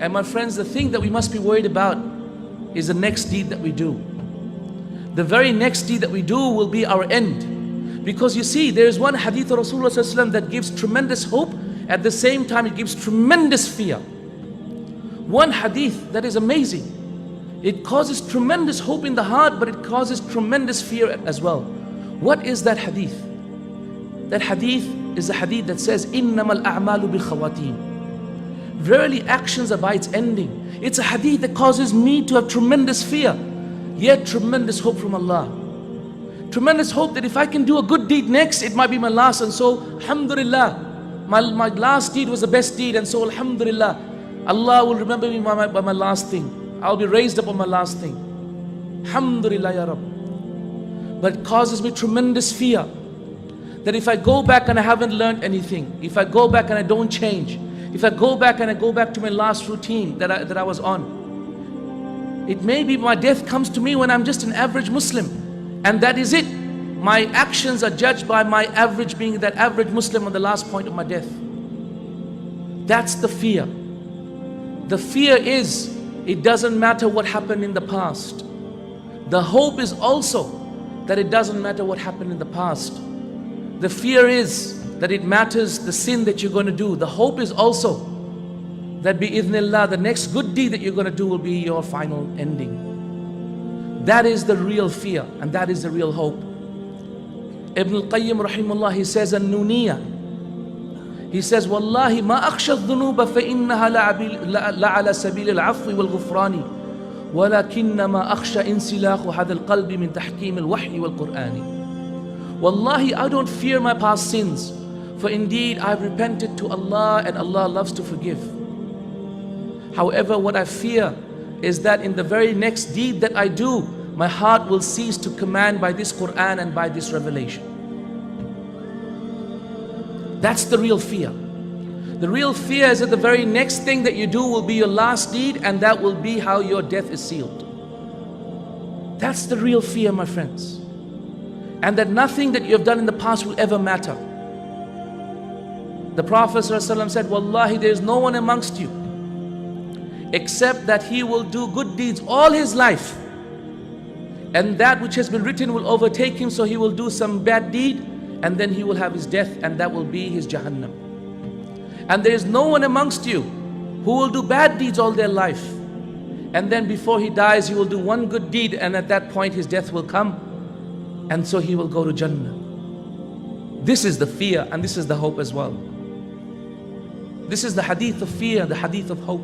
And my friends, the thing that we must be worried about is the next deed that we do. The very next deed that we do will be our end. Because you see, there is one hadith of Rasulullah ﷺ that gives tremendous hope, at the same time it gives tremendous fear. One hadith that is amazing. It causes tremendous hope in the heart, but it causes tremendous fear as well. What is that hadith? That hadith is the hadith that says, إِنَّمَا الْأَعْمَالُ بِالْخَوَاتِيمِ. Verily actions are by its ending. It's a hadith that causes me to have tremendous fear, yet tremendous hope from Allah. Tremendous hope that if I can do a good deed next, it might be my last, and so alhamdulillah, my last deed was the best deed, and so alhamdulillah, Allah will remember me by my last thing. I'll be raised up on my last thing. Alhamdulillah ya Rabb. But it causes me tremendous fear that if I go back and I haven't learned anything, if I go back and I don't change, if I go back and I go back to my last routine that I was on, it may be my death comes to me when I'm just an average Muslim, and that is it. My actions are judged by my average, being that average Muslim on the last point of my death. That's the fear. The fear is, it doesn't matter what happened in the past. The hope is also that it doesn't matter what happened in the past. The fear is that it matters the sin that you're going to do. The hope is also that bi-idhnillah, the next good deed that you're going to do will be your final ending. That is the real fear, and that is the real hope. Ibn al-Qayyim rahimahullah, he says, An-Nuniyya, he says, Wallahi ma akhsha al-dhunuba fa innaha la'ala sabil al-afwi wal-ghufrani walakinna ma akhsha insilahu hadha al-qalbi min tahkim al-wahyi wal-Qur'ani. Wallahi, I don't fear my past sins, for indeed I've repented to Allah and Allah loves to forgive. However, what I fear is that in the very next deed that I do, my heart will cease to command by this Quran and by this revelation. That's the real fear. The real fear is that the very next thing that you do will be your last deed, and that will be how your death is sealed. That's the real fear, my friends. And that nothing that you have done in the past will ever matter. The Prophet ﷺ said, Wallahi, there is no one amongst you except that he will do good deeds all his life, and that which has been written will overtake him, so he will do some bad deed, and then he will have his death, and that will be his Jahannam. And there is no one amongst you who will do bad deeds all their life, and then before he dies he will do one good deed, and at that point his death will come, and so he will go to Jannah. This is the fear, and this is the hope as well. This is the hadith of fear, the hadith of hope.